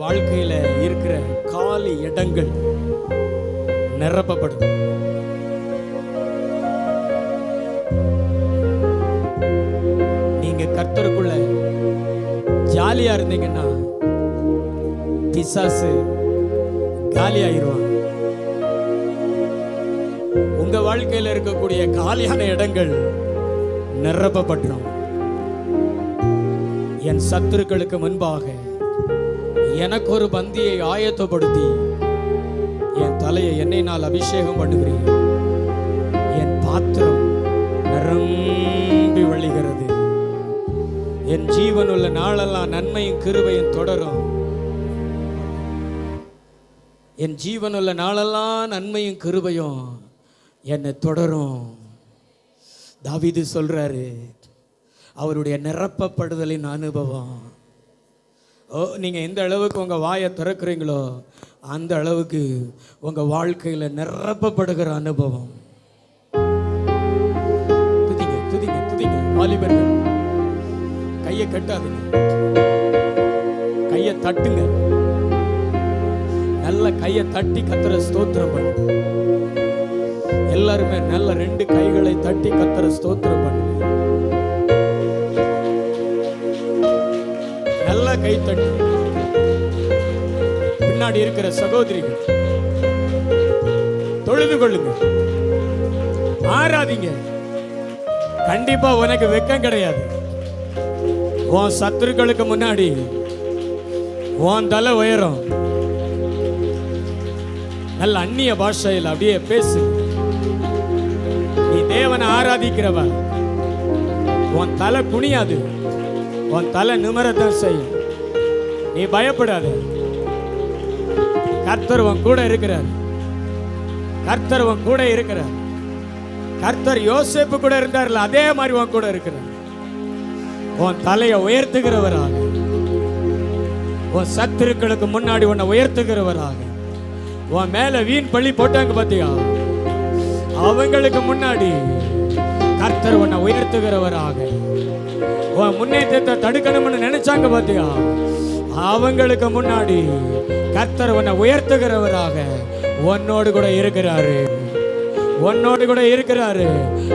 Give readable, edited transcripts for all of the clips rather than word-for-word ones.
வாழ்க்கையில இருக்கிற காலி இடங்கள் நிரப்பப்படும். நீங்க கர்த்தருக்குள்ள ஜாலியா இருந்தீங்கன்னா பிசாசு காலியாயிருவான். உங்க வாழ்க்கையில இருக்கக்கூடிய காலியான இடங்கள் நிரப்பப்படும். என் சத்துருக்களுக்கு முன்பாக எனக்கு ஒரு பந்தியை ஆயத்தப்படுத்தி என் தலையை எண்ணெயினால் அபிஷேகம் பண்ணுகிறேன். என் பாத்திரம் நிரம்பி வழிகிறது. என் ஜீவனுள்ள நாளெல்லாம் நன்மையும் கிருபையும் தொடரும். என் ஜீவனுள்ள நாளெல்லாம் நன்மையும் கிருபையும் என்னை தொடரும். தாவீது சொல்றாரு, அவருடைய நிரப்பப்படுதலின் அனுபவம். நீங்க எந்த அளவுக்கு உங்க வாயை திறக்கிறீங்களோ அந்த அளவுக்கு உங்க வாழ்க்கையில நிரப்பப்படுகிற அனுபவம். துதிங்க துதிங்க துதிங்க. வாலிபர்கள் கையை கட்டாதுங்க, கையை தட்டுங்க. நல்ல கையை தட்டி கர்த்தரை ஸ்தோத்திரம் பண்ணு. எல்லாருமே நல்ல 2 கைகளை தட்டி கர்த்தரை ஸ்தோத்திரம் பண்ணு. நல்ல கை தட்டி. பின்னாடி இருக்கிற சகோதரிகள் தொழுது கொள்ளுங்க, ஆராதிங்க. கண்டிப்பா உனக்கு வெக்கம் கிடையாது. உன் சத்துருக்களுக்கு முன்னாடி உன் தலை உயரும். நல்ல அந்நிய பாஷையில் அப்படியே பேசு. நீ தேவனை ஆராதிக்கிறவ. உன் தலை குனியாது, உன் தலை நிமிரத்தான் செய்யும். நீ பயப்படாத. கர்த்தர் உன் கூட இருக்கிறார். கர்த்தர் உன் கூட இருக்கிறார். கர்த்தர் யோசேப்பு கூட இருந்தார்ல, அதே மாதிரி உன் கூட இருக்கிறார். உன் தலையை உயர்த்துகிறவராக, உன் சத்துருக்களுக்கு முன்னாடி உன்னை உயர்த்துகிறவராக. உன் மேல வீண் பழி போட்டாங்க பாத்தியா, அவங்களுக்கு முன்னாடி கர்த்தர் உன்னை உயர்த்துகிறவராக. உன் முன்னேற்றத்தை தடுக்கணும்னு நினைச்சாங்க பாத்தியா, அவங்களுக்கு முன்னாடி கர்த்தர் உன்னை உயர்த்துகிறவராக உன்னோடு கூட இருக்கிறாரு. உன்னோடு கூட இருக்கிறாரு.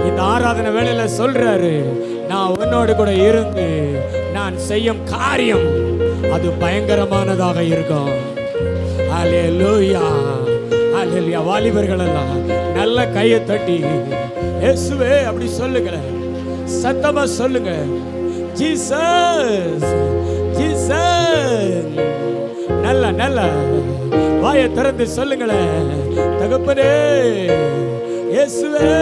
இந்த ஆராதனை வேளையில சொல்றாரு, நான் உன்னோடு கூட இருந்து நான் செய்யும் காரியம் அது பயங்கரமானதாக இருக்கும். அல்லேலூயா அல்லேலூயா. வாலிபர்கள் எல்லாம் நல்ல கையை தட்டி இயேசுவே அப்படி சொல்லுங்க, சத்தமா சொல்லுங்க. Jesus Jesus. நல்ல நல்ல வாயை திறந்து சொல்லுங்களேன். தகப்பனே இயேசுவே.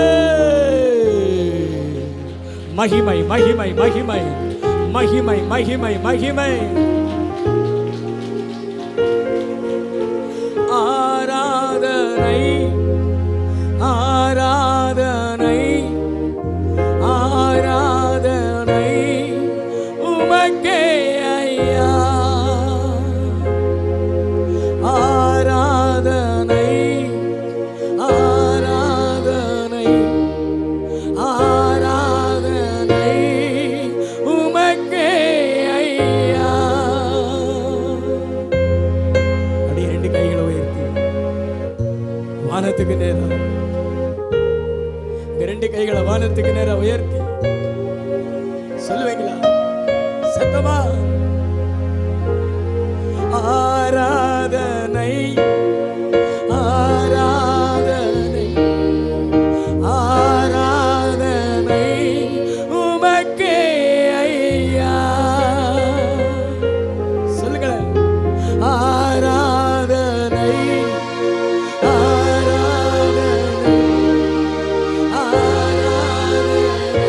மகிமை மகிமை மகிமை மகிமை மகிமை மகிமை. ஆராதனை ஆராதனை ஆராதனை உமக்கே ஐயா. ஆராதனை ஆராதனை ஆராதனை உமக்கே ஐயா. அப்படியே 2 கைகளை உயர்த்தி வானத்துக்கு நேரா, 2 கைகளை வானத்துக்கு நேரா உயர்த்தி சொல்லுவீங்களா சத்தமா? ஆராதனை ஆராதனை ஆராதனை உமக்கே ஐயா. சொல்லுங்களேன். ஆராதனை ஆராதனை ஆராதனை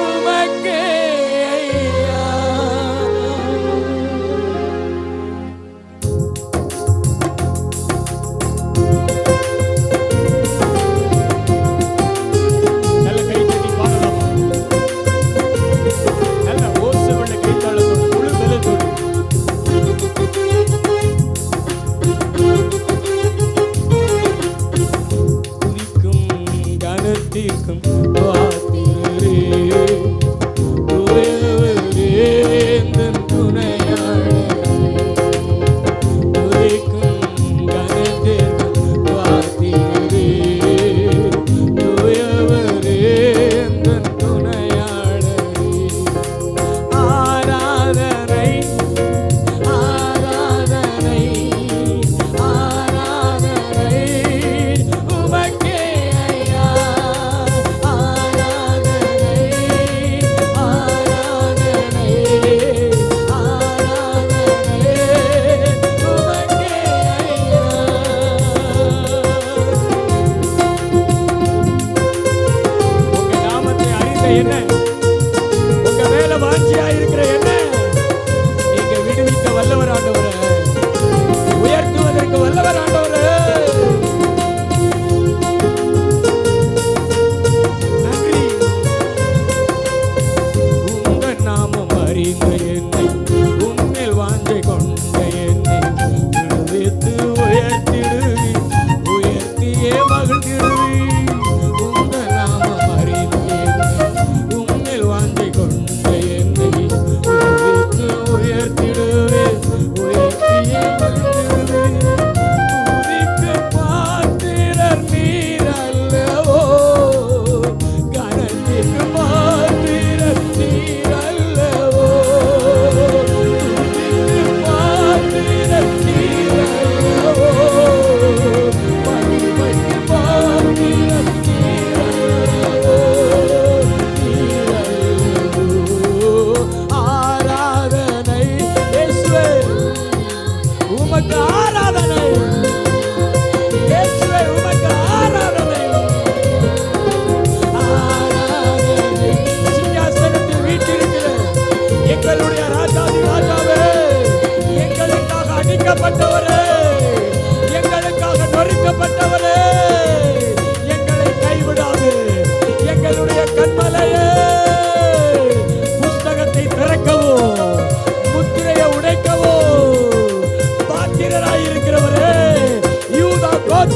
உமக்கே ஐயா.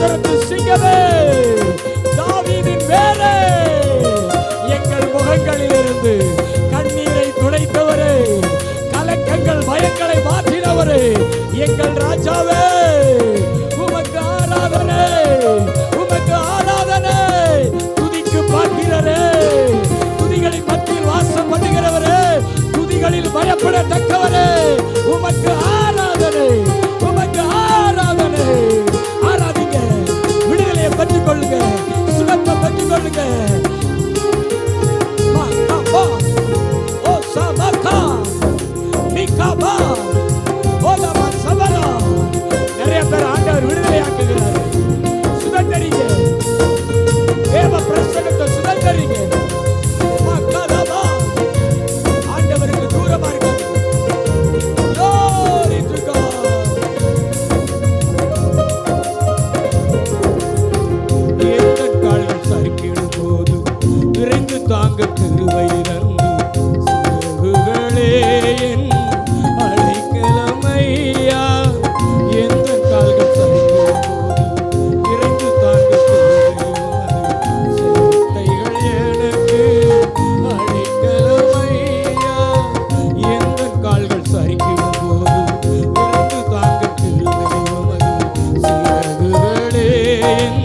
வனாந்தரத்து சிங்கமே, தாவீதின் வேரே, எங்கள் முகங்களிலிருந்து கண்ணீரை துடைத்தவரே, கலக்கங்கள் பயங்களை மாற்றினவரே, எங்கள் ராஜாவே, உமக்கு ஆராதனை, உமக்கு ஆராதனை. துதிக்கு பாத்திரரே, துதிகளின் மத்தியில் வாசம் பண்ணுகிறவரே, துதிகளில் பயப்படத்தக்கவரே, உமக்கு ஆராதனை, உமக்கு ஆராதனை. ஆராதிங்க, விடுதலையை பெற்றுக் கொள்ளுங்க, சுகத்தை பெற்றுக் கொள்ளுங்க. நிறைய பேர் ஆண்டவர் விடுதலை ஆக்குகிறார். சுதந்தரிங்க, தேவ பிரசன்னத்தை சுதந்தரிங்க. ஆண்டவருக்கு தூரமா இருக்க கால்கள் சறுக்கிடும் போது விரைந்து தாங்க திருவை நன்றி சிறகுகளே என் அடைக்கலமையா. எந்த கால்கள் சறுக்கிடும் போது விரைந்து தாங்க திருவைகள் எனக்கு அடைக்கலமையா. எந்த கால்கள் சறுக்கிடும் போது விரைந்து தாங்க திருவைகள் சிறகுகளே என்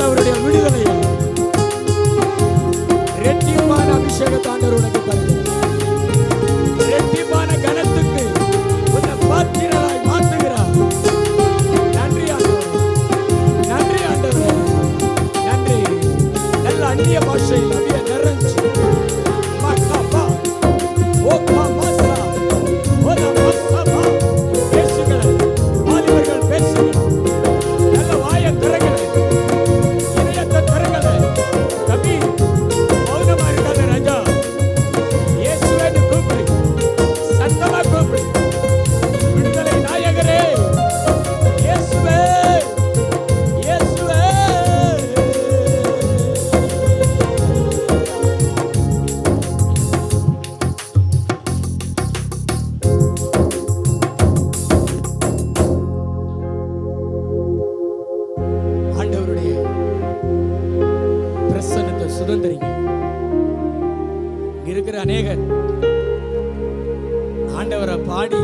அவருடைய விடுதலையை ரெட்டிப்பான அபிஷேகத்தை ஆண்டவர் உனக்கு தருகிறார். ரெட்டிப்பான கனத்துக்கு உன்னை பாத்திரராய் மாற்றுகிறார். நன்றி ஆண்டவரே, நன்றி ஆண்டவரே, நன்றி. நல்ல அந்நிய பாஷையில் அப்படியே நிறைஞ்சு பேசுகிறேன். வாலிபர்கள் பேசுகிறேன். நல்ல வாயை திறக்கிறேன். இருக்கிற அநேகர் ஆண்டவரை பாடி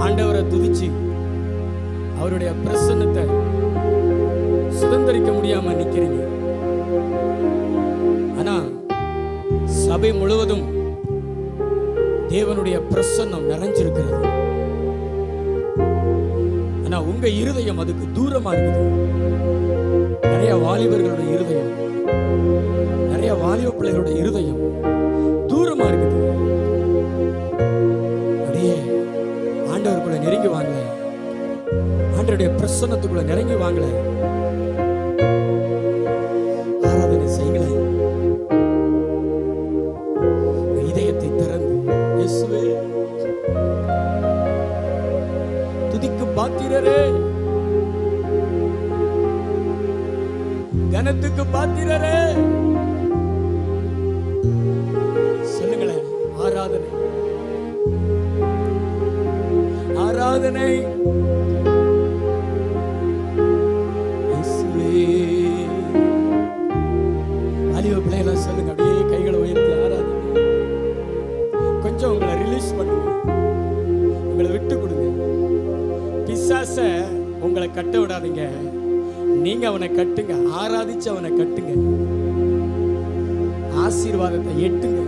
ஆண்டவரை துதிச்சு அவருடைய பிரசன்னத்தை சுதந்திரிக்க முடியாம நிக்கிறீங்க. ஆனா சபை முழுவதும் தேவனுடைய பிரசன்னம் நிறைஞ்சிருக்கிறது. ஆனா உங்க இருதயம் அதுக்கு தூரமா இருக்குது. நிறைய வாலிபர்களுடைய இருதயம், நிறைய வாலிப பிள்ளைகளுடைய இருதயம் தூரமா இருக்குது. அப்படியே ஆண்டவருக்குள்ள நெருங்கி வாங்கல, ஆண்டவருடைய பிரசன்னத்துக்குள்ள நெருங்கி வாங்கல, ஆராதனை செய்யல. இதயத்தை திறந்து இயேசுவே பாத்திரரே, கனத்துக்கு பாத்திரரே. சொல்லுங்களேன், ஆராதனை ஆராதனை. வாலிப பிள்ளைகளை சொல்லுங்க, அப்படியே கைகளை உயர்த்தி ஆராதனை. கொஞ்சம் உங்களை ரிலீஸ் பண்ணுங்க, உங்களை விட்டு கொடுங்க. பிசாச உங்களை கட்ட விடாதீங்க, நீங்க அவனை கட்டுங்க. ஆராதிச்சு அவனை கட்டுங்க, ஆசீர்வாதத்தை எட்டுங்க.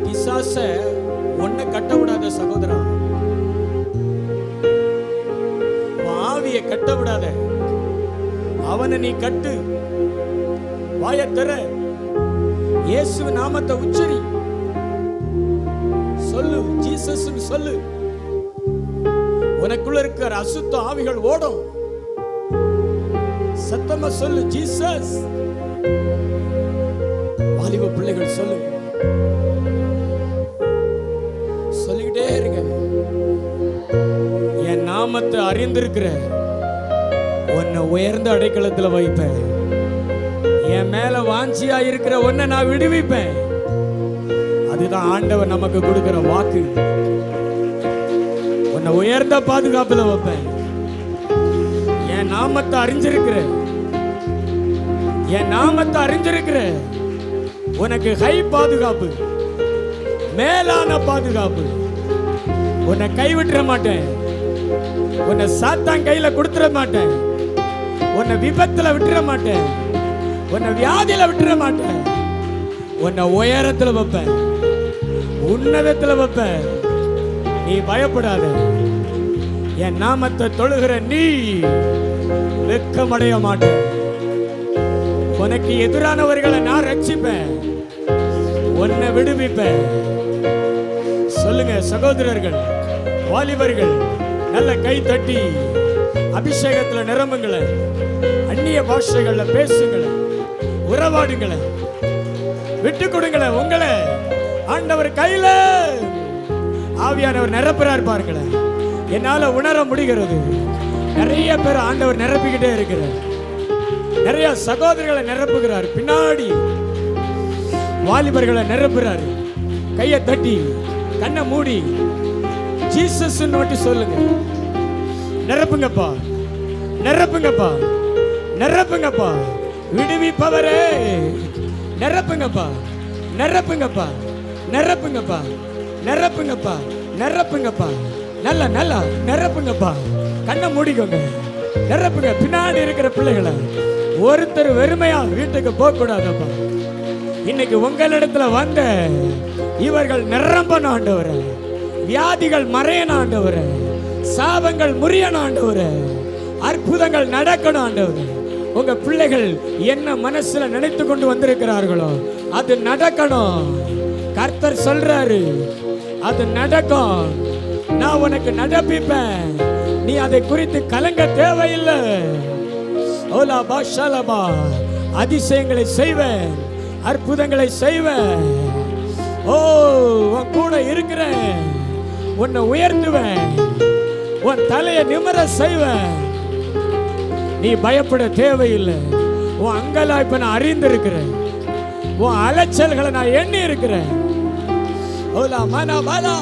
பிசாச உன்னை கட்ட விடாத சகோதரா, ஆவிய கட்ட விடாத, அவனை நீ கட்டு. வாயை திற, இயேசு நாமத்தை உச்சரி, சொல்லு ஜீசஸ் சொல்லு. உனக்குள்ள இருக்கிற அசுத்த ஆவிகள் ஓடும். சத்தமா சொல்லு ஜீசஸ். வாலிப பிள்ளைகள் சொல்லு, சொல்லிக்கிட்டே இருங்க. என் நாமத்தை அறிந்திருக்கிற உன்னை உயர்ந்த அடைக்கலத்துல வைப்பேன். என் மேல வாஞ்சியா இருக்கிற உன்னை நான் விடுவிப்பேன். அதுதான் ஆண்டவர் நமக்கு கொடுக்கிற வாக்கு. உன்னை உயர்ந்த பாதுகாப்புல வைப்பேன். என் நாமத்தை அறிஞ்சிருக்கிற, என் நாமத்தை அறிஞ்சிருக்கிற உனக்கு ஹை பாதுகாப்பு, மேலான பாதுகாப்பு. உன்னை கைவிட்டுற மாட்டேன், உன்னை சாத்தான் கையில கொடுத்துட மாட்டேன், உன்னை விபத்துல விட்டுற மாட்டேன், உன்னை வியாதியில விட்டுற மாட்டேன். உன்னை உயரத்துல வைப்பேன், உன்னதத்துல வைப்பேன். நீ பயப்படாத. என் நாமத்தை தொழுகிற நீ வெட்கமடைய மாட்ட. உனக்கு எதிரானவர்களை நான் ரட்சிப்பேன், உன்னை விடுவிப்பேன். சொல்லுங்க சகோதரர்கள், வாலிபர்கள், நல்ல கை தட்டி அபிஷேகத்துல நிரம்புங்கள, அந்நிய பாஷைகள்ல பேசுங்கள, உறவாடுங்கள, விட்டு கொடுங்கள. உங்களை ஆண்டவர் கையில ஆவியானவர் நிரப்புறார் பாருங்களேன். என்னால உணர முடிகிறது. நிறைய பேர் ஆண்டவர் நிரப்பிக்கிட்டே இருக்கிறார். நிறைய சகோதரர்களை நிரப்புகிறார். பின்னாடி வாலிபர்களை நிரப்புறாரு. கையை தட்டி கண்ணை மூடி ஜீசஸ் நோட்டி சொல்லுங்க, நிரப்புங்கப்பா, நிரப்புங்கப்பா, நிரப்புங்கப்பா, விடுவிப்பவரே, நிரப்புங்கப்பா, நிரப்புங்கப்பா, நிரப்புங்கப்பா, நிரப்புங்கப்பா, நிரப்புங்கப்பா, நல்லா நல்லா நிரப்புங்கப்பா. கண்ணை மூடிக்கோங்க, நிரப்புங்க. பின்னாடி இருக்கிற பிள்ளைகளை ஒருத்தர் வெறுமையா வீட்டுக்கு போக கூடாதப்பா. இன்னைக்கு உங்களிடத்துல வந்த இவர்கள் நிரம்பன ஆண்டவரே, வியாதிகள் மறையன ஆண்டவரே, சாபங்கள் முறியன ஆண்டவரே, அற்புதங்கள் நடக்கணும் ஆண்டவரே. உங்க பிள்ளைகள் என்ன மனசுல நினைத்து கொண்டு வந்திருக்கிறார்களோ அது நடக்கணும். கர்த்தர் சொல்றாரு, அது நடக்கும். நான் உனக்கு நடப்பிப்பேன். நீ அதை குறித்து கலங்க தேவையில்லை. ஓலா பாஷாலபா, அதிசயங்களை செய்வேன், அற்புதங்களை செய்வேன். ஓ, உன் கூட இருக்கிறேன், உன்னை உயர்த்துவேன், உன் தலையை நிமிர செய்வேன். நீ பயப்பட தேவையில்லை. உன் அங்கலாய்ப்பை நான் அறிந்திருக்கிறேன், உன் அலைச்சல்களை நான் எண்ணி இருக்கிறேன். ஓலா மனா பாலா.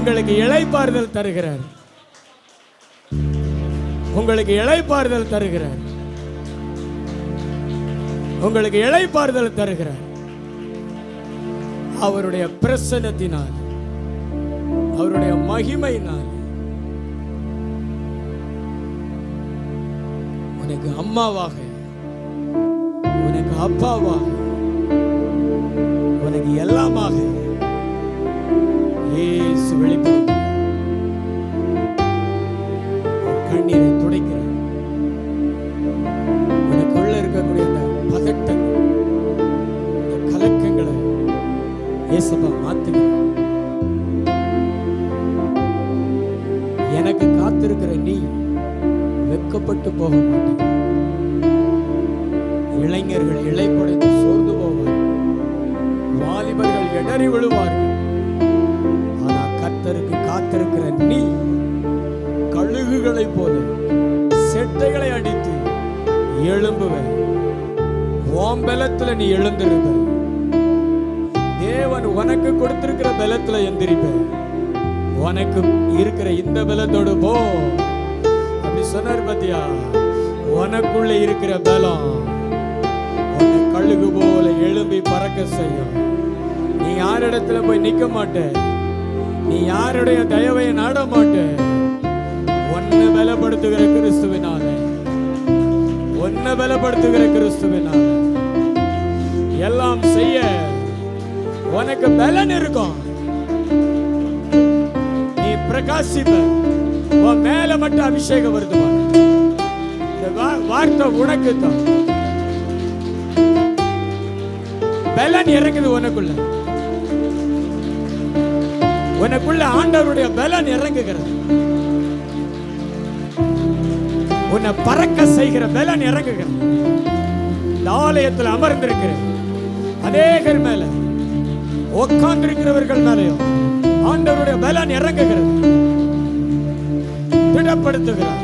உங்களுக்கு இளைப்பாறுதல் தருகிறார். உங்களுக்கு இளைப்பாறுதல் தருகிறார். உங்களுக்கு இளைப்பாறுதல் தருகிறார். அவருடைய பிரசன்னத்தினால், அவருடைய மகிமையினால் உனக்கு அம்மாவாக, உனக்கு அப்பாவாக, உனக்கு எல்லாமாக இயேசு வெளிப்படுகிறார். கண்ணீரை துடைக்கிறார். உனக்குள்ள இருக்கக்கூடிய அந்த பதட்டங்கள், அந்த கலக்கங்களை இயேசுவா மாத்துகிறார். எனக்கு காத்திருக்கிற நீ வெட்கப்பட்டு போக மாட்டாங்க. இளைஞர்கள் இளைப்படைந்து சோர்ந்து போவார்கள். வாலிபர்கள் இடறி விழுவார்கள். ஆனா கர்த்தருக்கு காத்திருக்கிற நீ கழுகுகளை போல செட்டைகளை அடித்து எழும்புவ. உன் பலத்துல நீ எழுந்திருப்ப. தேவன் உனக்கு கொடுத்திருக்கிற பலத்துல எந்திரிப்ப. உனக்கு இருக்கிற இந்த பலத்தோடு போ அப்படி சொன்னார் பாத்தியா. உனக்குள்ள இருக்கிற பலம் உன்னை கழுகு போல எழும்பி பறக்க செய்யும். நீ யாரிடத்துல போய் நிக்க மாட்ட. நீ யாருடைய தயவை நாட மாட்ட. உன்னை பலப்படுத்துகிற கிறிஸ்துவினால, உன்னை பலப்படுத்துகிற கிறிஸ்துவினால எல்லாம் செய்ய உனக்கு பலன் இருக்கும். நீ பிரகாசிப்ப. உன் மேல மட்டும் அபிஷேகம் வருதுமா. இந்த வார்த்தை உனக்கு தான். பலன் இறங்குது உனக்குள்ள. உனக்குள்ள ஆண்டவருடைய பலன் இறங்குகிறது. உன்னை பறக்க செய்கிற பலன் இறங்குகிறது. இந்த ஆலயத்தில் அமர்ந்திருக்கிற அநேகர் மேல, உட்கார்ந்திருக்கிறவர்கள் மேலையும் ஆண்டவருடைய பலன் இறங்குகிறது. திடப்படுத்துகிறார்,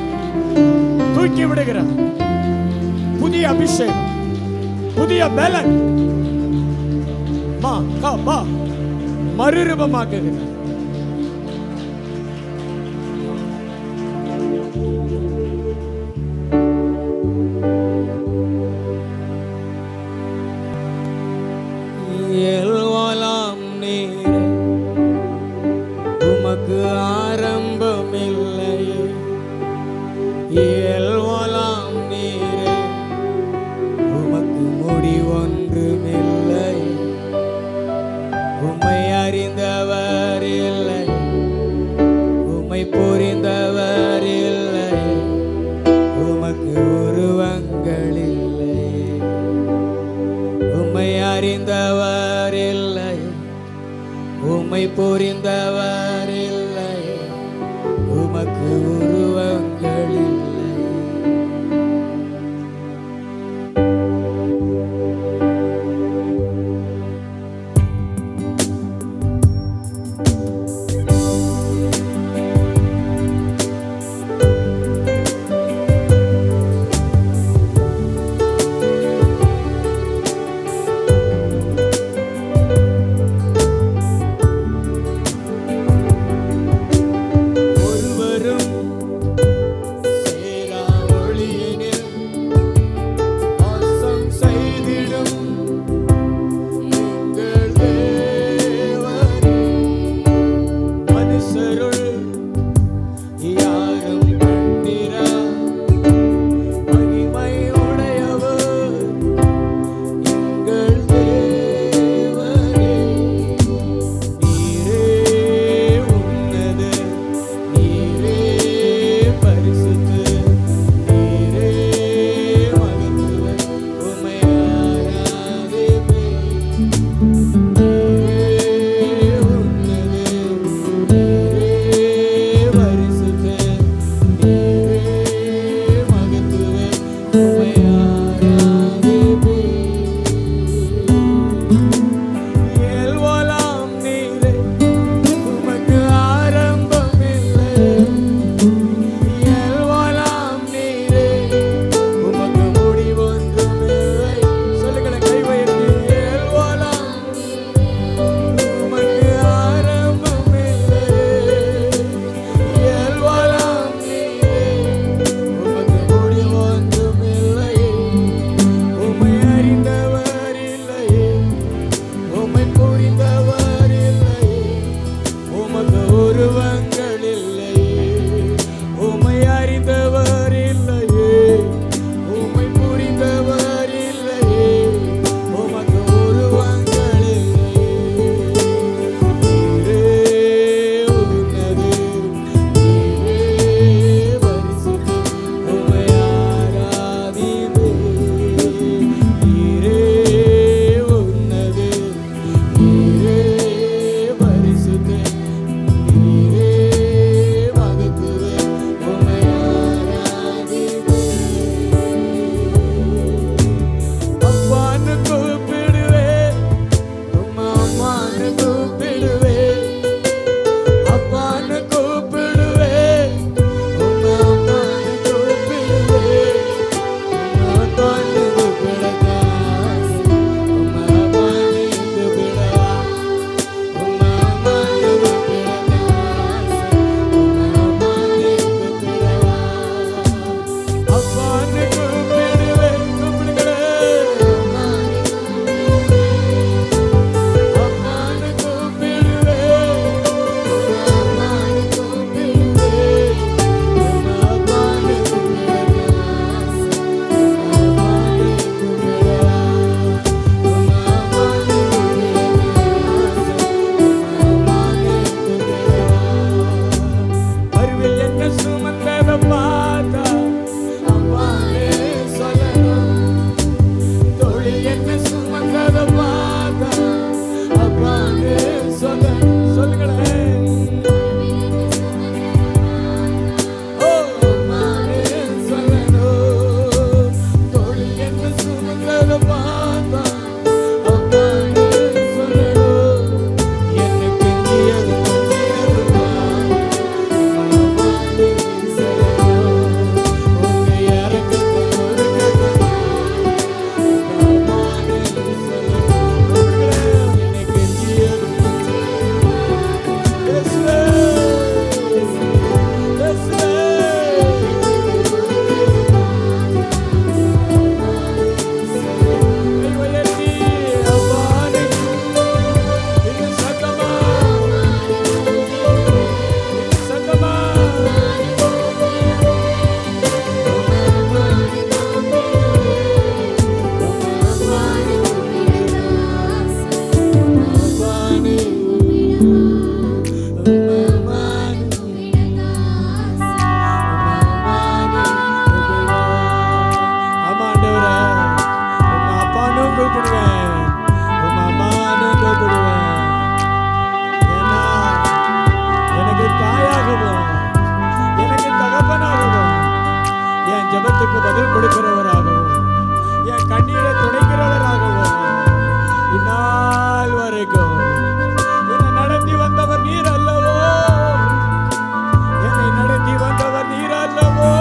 தூக்கி விடுகிறார். புதிய அபிஷேகம், புதிய பலன் மறுரூபமாக்குகிறார். எல்வாலாம் நீரே உமக்கு ஆரம்பம் இல்லையே. எல்வாலாம் நீரே உமக்கு முடிவொன்றுமில்லை. உம்மை அறிந்தவர் இல்லை, உம்மை புரிந்தவர் இல்லை. உமக்கு உருவங்கள் இல்லை. உம்மை அறிந்தவர் இல்லை, உம்மை புரிந்தவர் இல்லை. உமக்கு உருவங்கள் இல்லை. ஒருவரும் ஜெபத்துக்கு பதில் கொடுக்கிறவராகவும் என் கண்ணீரை துடைக்கிறவராகவும் இந்நாள் வரைக்கும் என்னை நடத்தி வந்தவர் நீர் அல்லவோ, என்னை நடத்தி வந்தவர் நீர் அல்லவோ.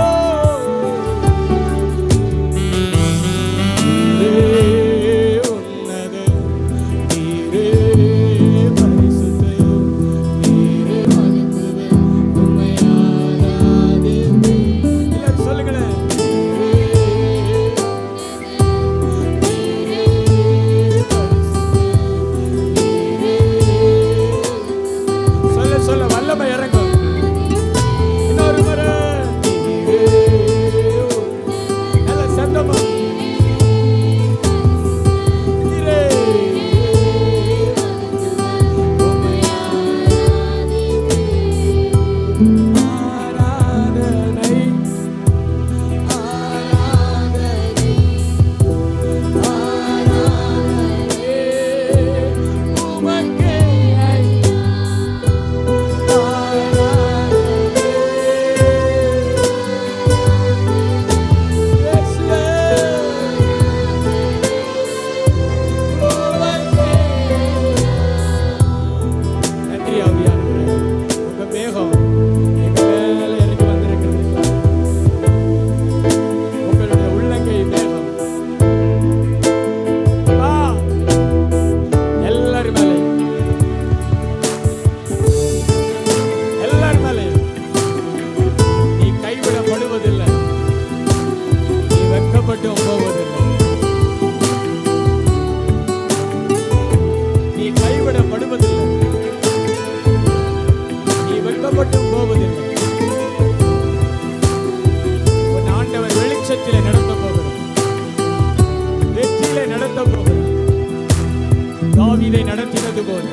தாவீதை நடத்தினது போல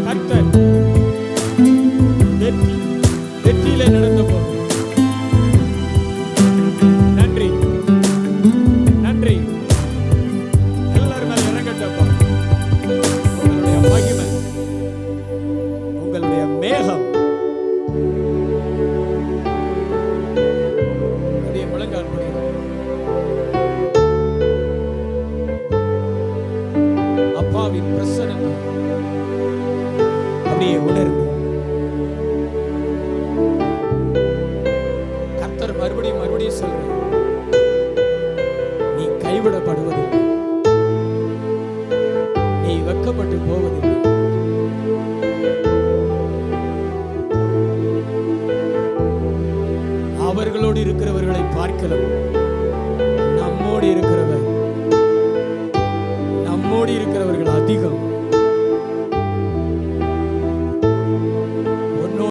கர்த்தர் வெற்றியிலே நடத்த போகிறார். நன்றி நன்றி. எல்லாரும் மேல இறங்கட்டப்பா. உங்களுடைய மகிமை, உங்களுடைய மேகம் அதே முழங்கால் முடியும். அப்பாவின் பிரசன்னம் அப்படியே உணர்ந்து கர்த்தர் மறுபடியும் சொல்றார், நீ கைவிடப்படுவதில்லை, நீ வெட்கப்பட்டு போவதில்லை. அவர்களோடு இருக்கிறவர்களை பார்க்கலாம்